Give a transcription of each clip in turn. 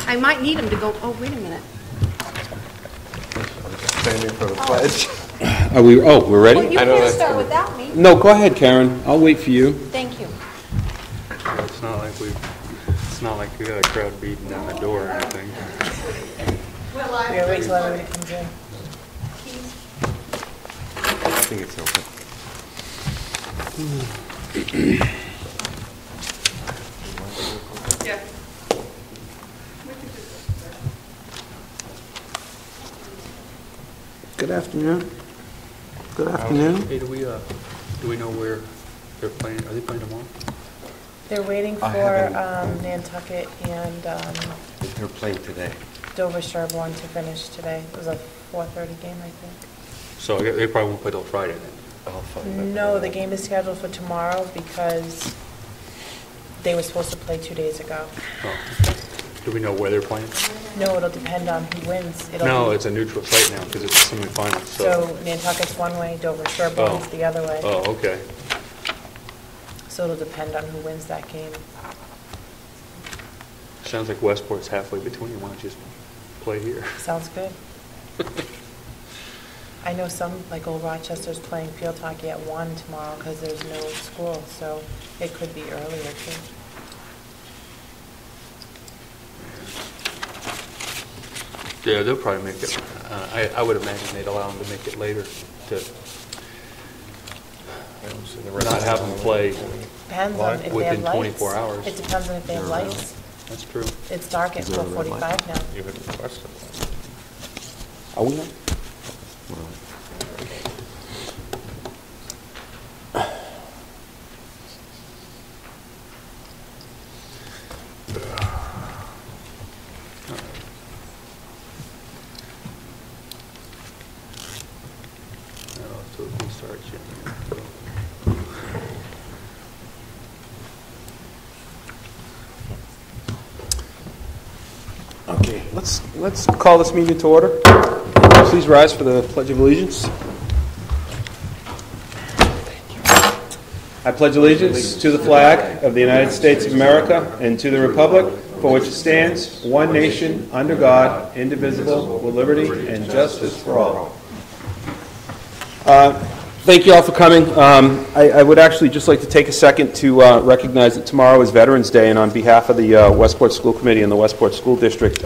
I might need him to go, oh, wait a minute. Standing for the pledge. Are we? Oh, we're ready? Well, you can't start without me. No, go ahead, Karen. I'll wait for you. Thank you. It's not like we got a crowd beating down the door or anything. We gotta wait till everybody comes in. I think it's open. Yeah. Good afternoon. Good afternoon. Hey, do we know where they're playing? Are they playing tomorrow? They're waiting for Nantucket and They're playing today. Dover Sherborne to finish today. It was a 4:30 game, I think. So they probably won't play till Friday then. I'll find out. No, the game is scheduled for tomorrow because they were supposed to play 2 days ago. Oh. Do we know where they're playing? No, it'll depend on who wins. No, it's a neutral site now because it's a semifinal. So Nantucket's one way, Dover Sherborne's the other way. Oh, okay. So it'll depend on who wins that game. Sounds like Westport's halfway between. Why don't you just play here? Sounds good. I know some, like Old Rochester's playing field hockey at 1 tomorrow because there's no school, so it could be earlier too. Yeah, they'll probably make it. I would imagine they'd allow them to make it later to not have them play Depends on if they have within lights. 24 hours. It depends on if they have lights. That's true. It's dark at 4:45 now. You had requested one. Are we on? So if we start Okay, let's call this meeting to order. Please rise for the Pledge of Allegiance. I pledge allegiance to the flag of the United States of America and to the republic for which it stands, one nation, under God, indivisible, with liberty and justice for all. Thank you all for coming. I would actually just like to take a second to recognize that tomorrow is Veterans Day, and on behalf of the Westport School Committee and the Westport School District,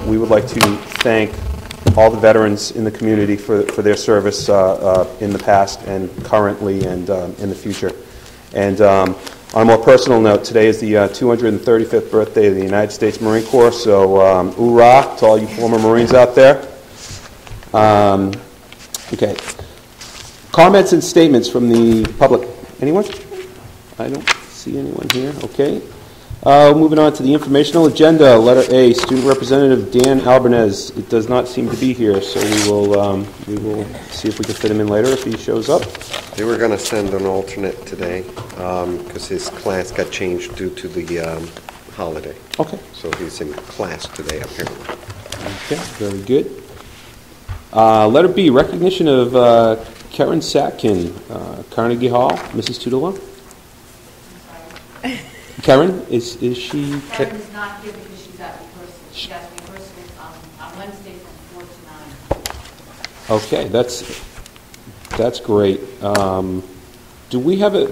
we would like to thank all the veterans in the community for their service in the past and currently and in the future. And on a more personal note, today is the 235th birthday of the United States Marine Corps, so hoorah to all you former Marines out there. Okay. Comments and statements from the public. Anyone? I don't see anyone here. Okay. Moving on to the informational agenda. Letter A, Student Representative Dan Albanese. It does not seem to be here, so we will see if we can fit him in later if he shows up. They were going to send an alternate today because his class got changed due to the holiday. Okay. So he's in class today, apparently. Okay, very good. Letter B, recognition of Karen Satkin, Carnegie Hall. Mrs. Tudela? Karen, is she... Karen is not here because she's at rehearsal. She has rehearsals on Wednesday from 4 to 9. Okay, that's great. Do we have a...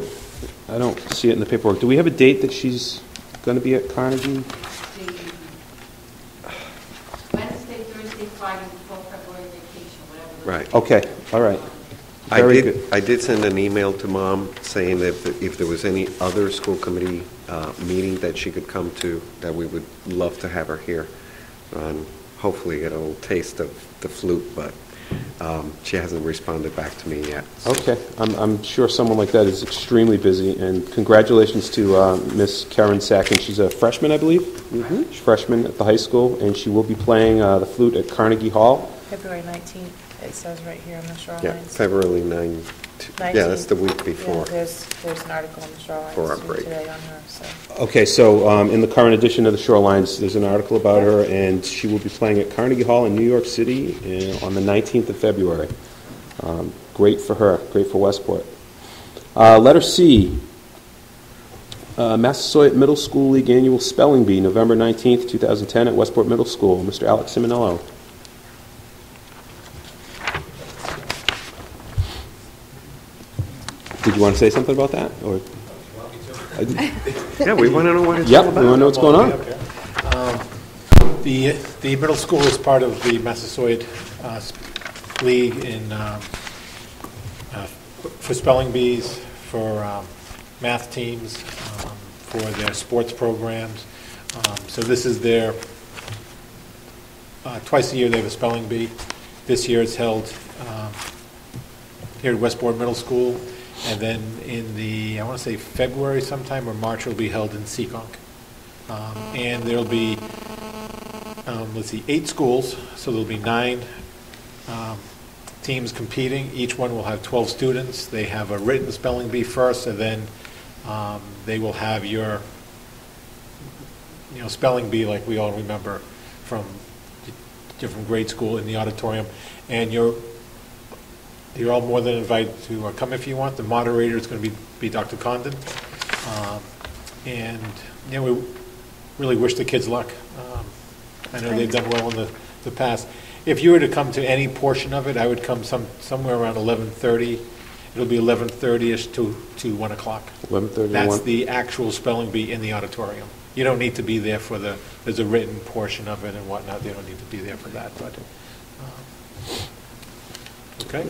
I don't see it in the paperwork. Do we have a date that she's going to be at Carnegie? Wednesday, Thursday, Friday, before February vacation, whatever. Right. Okay, all right. Very good. I did send an email to Mom saying that if there was any other school committee meeting that she could come to, that we would love to have her here. And hopefully get a little taste of the flute, but she hasn't responded back to me yet. So. Okay, I'm sure someone like that is extremely busy, and congratulations to Miss Karen Satkin. She's a freshman, I believe. Mm-hmm. She's a freshman at the high school, and she will be playing the flute at Carnegie Hall. February 19th, it says right here on the Shorelines. Yeah, February 9th. Yeah, that's the week before. Yeah, there's an article on the Shorelines for our break today on her. So. Okay, so in the current edition of the Shorelines, there's an article about her, and she will be playing at Carnegie Hall in New York City on the 19th of February. Great for her, great for Westport. Letter C, Massasoit Middle School League Annual Spelling Bee, November 19th, 2010, at Westport Middle School. Mr. Alex Simonello. Did you want to say something about that? Or? Yeah, we want to know what it's Yep, all we want to about. know what's going on. The middle school is part of the Massasoit League for spelling bees, for math teams, for their sports programs. So this is their, twice a year they have a spelling bee. This year it's held here at Westport Middle School, and then in the, I want to say February sometime or March, it'll be held in Seekonk. And there'll be, let's see, 8 schools, so there'll be 9 teams competing. Each one will have 12 students. They have a written spelling bee first, and then they will have your, spelling bee like we all remember from different grade school in the auditorium. And you're all more than invited to come if you want. The moderator is going to be Dr. Condon. And we really wish the kids luck. I know they've done well in the past. If you were to come to any portion of it, I would come somewhere around 11:30. It'll be 11:30ish to 1 o'clock. 11:30. That's the actual spelling bee in the auditorium. You don't need to be there for there's a written portion of it and whatnot. They don't need to be there for that. But okay.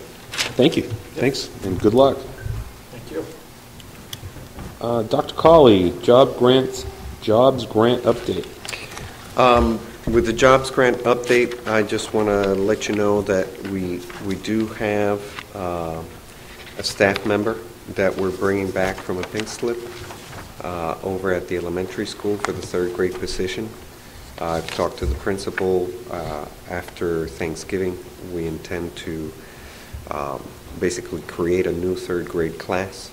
Thank you. Thanks, and good luck. Thank you. Dr. Cawley, jobs grant update. With the jobs grant update, I just want to let you know that we do have a staff member that we're bringing back from a pink slip over at the elementary school for the 3rd grade position. I've talked to the principal. After Thanksgiving, we intend to basically create a new 3rd grade class.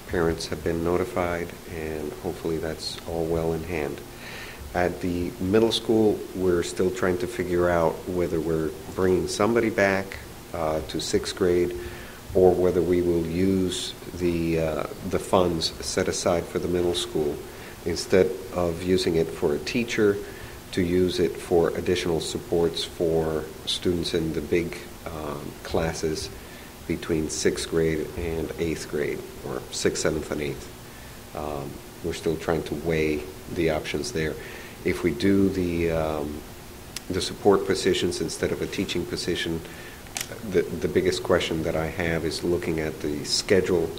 Parents have been notified, and hopefully that's all well in hand. At the middle school, we're still trying to figure out whether we're bringing somebody back to 6th grade, or whether we will use the funds set aside for the middle school, instead of using it for a teacher, to use it for additional supports for students in the big classes between 6th grade and 8th grade, or 6th, 7th, and 8th. We're still trying to weigh the options there. If we do the support positions instead of a teaching position, the biggest question that I have is looking at the schedule